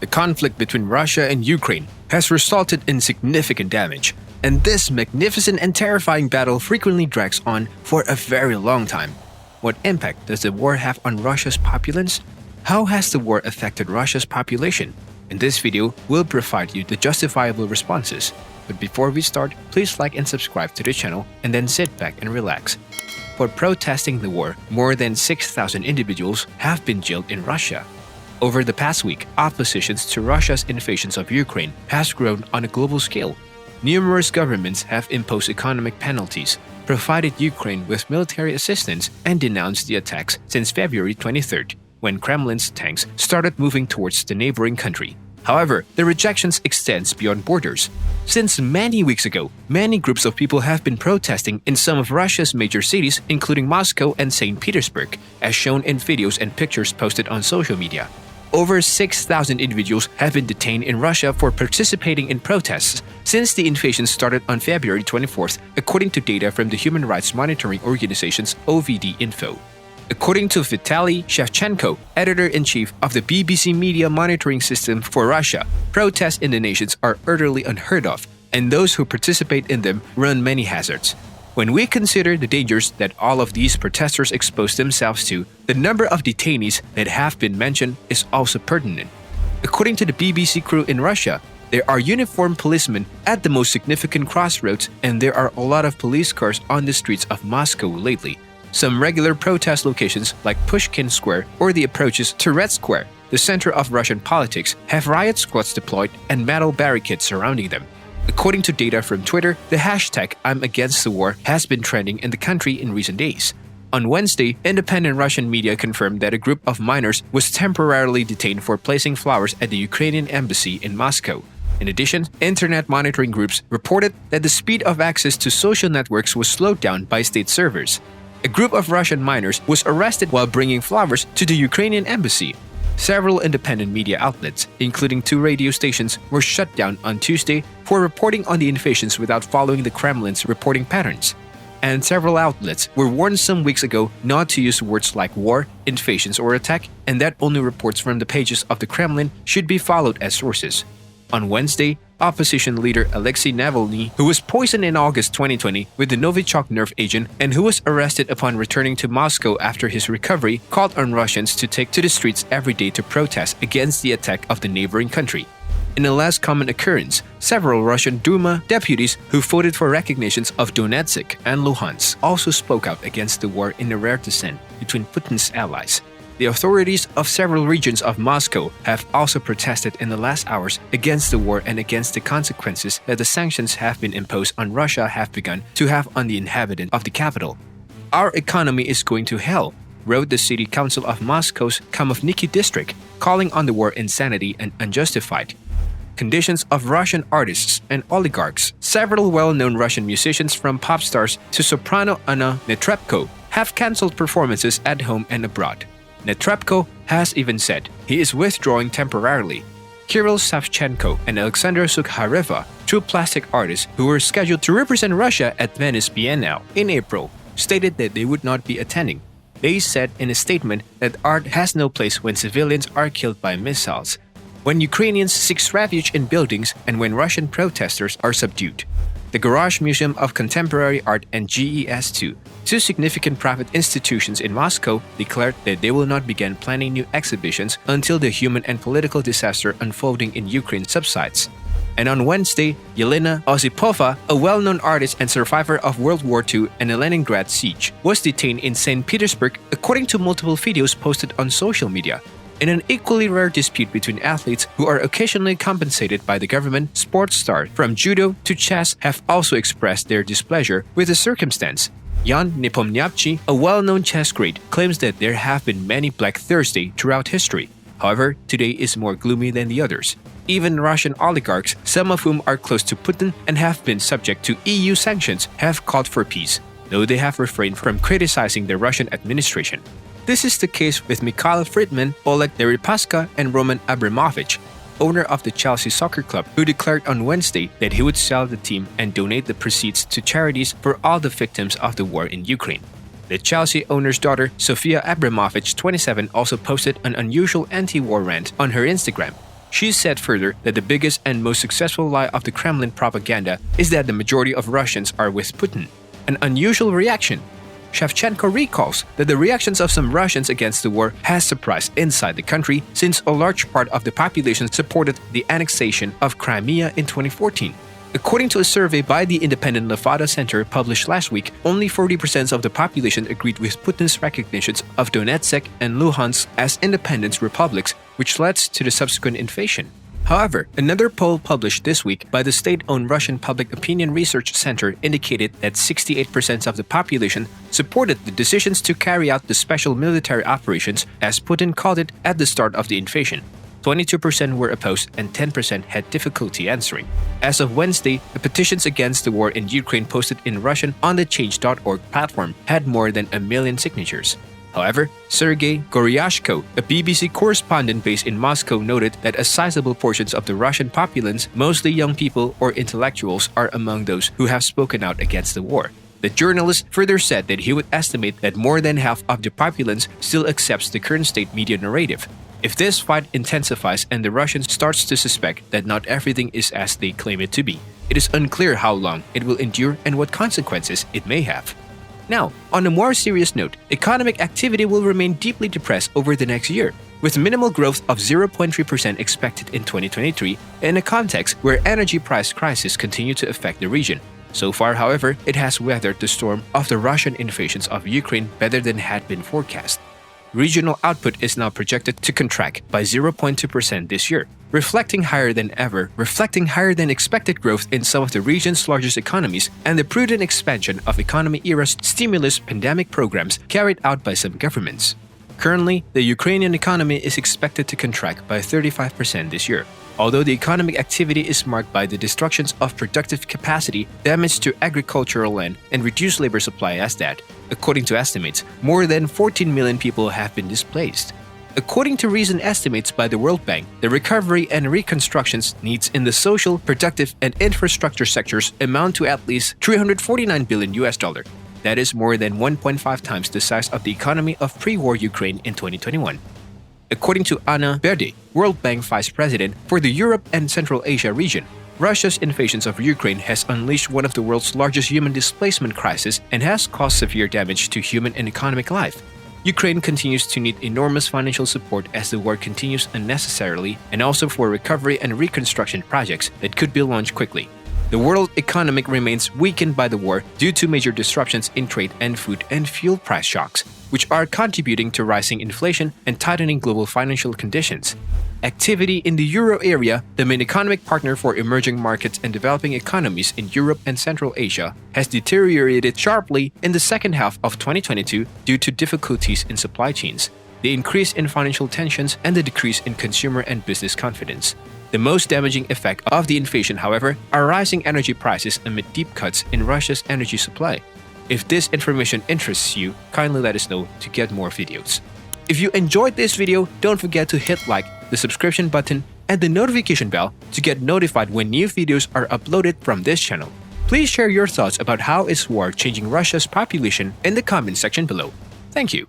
The conflict between Russia and Ukraine has resulted in significant damage, and this magnificent and terrifying battle frequently drags on for a very long time. What impact does the war have on Russia's populace? How has the war affected Russia's population? In this video, we'll provide you the justifiable responses. But before we start, please like and subscribe to the channel and then sit back and relax. For protesting the war, more than 6,000 individuals have been jailed in Russia. Over the past week, oppositions to Russia's invasion of Ukraine has grown on a global scale. Numerous governments have imposed economic penalties, provided Ukraine with military assistance, and denounced the attacks since February 23rd, when Kremlin's tanks started moving towards the neighboring country. However, the rejections extends beyond borders. Since many weeks ago, many groups of people have been protesting in some of Russia's major cities, including Moscow and St. Petersburg, as shown in videos and pictures posted on social media. Over 6,000 individuals have been detained in Russia for participating in protests since the invasion started on February 24th, according to data from the human rights monitoring organization's OVD Info. According to Vitaly Shevchenko, editor-in-chief of the BBC Media Monitoring System for Russia, protests in the nations are utterly unheard of, and those who participate in them run many hazards. When we consider the dangers that all of these protesters expose themselves to, the number of detainees that have been mentioned is also pertinent. According to the BBC crew in Russia, there are uniformed policemen at the most significant crossroads, and there are a lot of police cars on the streets of Moscow lately. Some regular protest locations like Pushkin Square or the approaches to Red Square, the center of Russian politics, have riot squads deployed and metal barricades surrounding them. According to data from Twitter, the hashtag I'm against the war has been trending in the country in recent days. On Wednesday, independent Russian media confirmed that a group of miners was temporarily detained for placing flowers at the Ukrainian embassy in Moscow. In addition, internet monitoring groups reported that the speed of access to social networks was slowed down by state servers. A group of Russian miners was arrested while bringing flowers to the Ukrainian embassy. Several independent media outlets, including 2 radio stations, were shut down on Tuesday for reporting on the invasions without following the Kremlin's reporting patterns. And several outlets were warned some weeks ago not to use words like war, invasions, or attack, and that only reports from the pages of the Kremlin should be followed as sources. On Wednesday, opposition leader Alexei Navalny, who was poisoned in August 2020 with the Novichok nerve agent and who was arrested upon returning to Moscow after his recovery, called on Russians to take to the streets every day to protest against the attack of the neighboring country. In a less common occurrence, several Russian Duma deputies who voted for recognitions of Donetsk and Luhansk also spoke out against the war in a rare dissent between Putin's allies. The authorities of several regions of Moscow have also protested in the last hours against the war and against the consequences that the sanctions have been imposed on Russia have begun to have on the inhabitants of the capital. Our economy is going to hell, wrote the City Council of Moscow's Kamovniki district, calling on the war insanity and unjustified. Conditions of Russian artists and oligarchs. Several well-known Russian musicians from pop stars to soprano Anna Netrebko have cancelled performances at home and abroad. Netrebko has even said he is withdrawing temporarily. Kirill Savchenko and Alexander Sukhareva, 2 plastic artists who were scheduled to represent Russia at Venice Biennale in April, stated that they would not be attending. They said in a statement that art has no place when civilians are killed by missiles, when Ukrainians seek refuge in buildings, and when Russian protesters are subdued. The Garage Museum of Contemporary Art and GES2, 2 significant private institutions in Moscow, declared that they will not begin planning new exhibitions until the human and political disaster unfolding in Ukraine subsides. And on Wednesday, Yelena Osipova, a well-known artist and survivor of World War II and the Leningrad siege, was detained in St. Petersburg, according to multiple videos posted on social media. In an equally rare dispute between athletes who are occasionally compensated by the government, sports stars from judo to chess have also expressed their displeasure with the circumstance. Yan Nepomniachtchi, a well-known chess great, claims that there have been many Black Thursdays throughout history. However, today is more gloomy than the others. Even Russian oligarchs, some of whom are close to Putin and have been subject to EU sanctions, have called for peace, though they have refrained from criticizing the Russian administration. This is the case with Mikhail Friedman, Oleg Deripaska, and Roman Abramovich, owner of the Chelsea Soccer Club, who declared on Wednesday that he would sell the team and donate the proceeds to charities for all the victims of the war in Ukraine. The Chelsea owner's daughter, Sofia Abramovich, 27, also posted an unusual anti-war rant on her Instagram. She said further that the biggest and most successful lie of the Kremlin propaganda is that the majority of Russians are with Putin, an unusual reaction. Shevchenko recalls that the reactions of some Russians against the war has surprised inside the country since a large part of the population supported the annexation of Crimea in 2014. According to a survey by the independent Levada Center published last week, only 40% of the population agreed with Putin's recognitions of Donetsk and Luhansk as independent republics, which led to the subsequent invasion. However, another poll published this week by the state-owned Russian Public Opinion Research Center indicated that 68% of the population supported the decisions to carry out the special military operations, as Putin called it, at the start of the invasion. 22% were opposed and 10% had difficulty answering. As of Wednesday, the petitions against the war in Ukraine posted in Russian on the Change.org platform had more than 1 million signatures. However, Sergei Goryashko, a BBC correspondent based in Moscow, noted that a sizable portion of the Russian populace, mostly young people or intellectuals, are among those who have spoken out against the war. The journalist further said that he would estimate that more than half of the populace still accepts the current state media narrative. If this fight intensifies and the Russians starts to suspect that not everything is as they claim it to be, it is unclear how long it will endure and what consequences it may have. Now, on a more serious note, economic activity will remain deeply depressed over the next year, with minimal growth of 0.3% expected in 2023 in a context where energy price crises continue to affect the region. So far, however, it has weathered the storm of the Russian invasions of Ukraine better than had been forecast. Regional output is now projected to contract by 0.2% this year, reflecting higher than expected growth in some of the region's largest economies and the prudent expansion of economy-era stimulus pandemic programs carried out by some governments. Currently, the Ukrainian economy is expected to contract by 35% this year, although the economic activity is marked by the destructions of productive capacity, damage to agricultural land, and reduced labor supply as that. According to estimates, more than 14 million people have been displaced. According to recent estimates by the World Bank, the recovery and reconstruction needs in the social, productive, and infrastructure sectors amount to at least $349 billion. That is more than 1.5 times the size of the economy of pre-war Ukraine in 2021. According to Anna Berde, World Bank Vice President for the Europe and Central Asia region, Russia's invasion of Ukraine has unleashed one of the world's largest human displacement crises and has caused severe damage to human and economic life. Ukraine continues to need enormous financial support as the war continues unnecessarily, and also for recovery and reconstruction projects that could be launched quickly. The world economy remains weakened by the war due to major disruptions in trade and food and fuel price shocks, which are contributing to rising inflation and tightening global financial conditions. Activity in the euro area, the main economic partner for emerging markets and developing economies in Europe and Central Asia, has deteriorated sharply in the second half of 2022 due to difficulties in supply chains, the increase in financial tensions, and the decrease in consumer and business confidence. The most damaging effect of the invasion, however, are rising energy prices amid deep cuts in Russia's energy supply. If this information interests you, kindly let us know to get more videos. If you enjoyed this video, don't forget to hit like, the subscription button, and the notification bell to get notified when new videos are uploaded from this channel. Please share your thoughts about how is war changing Russia's population in the comment section below. Thank you.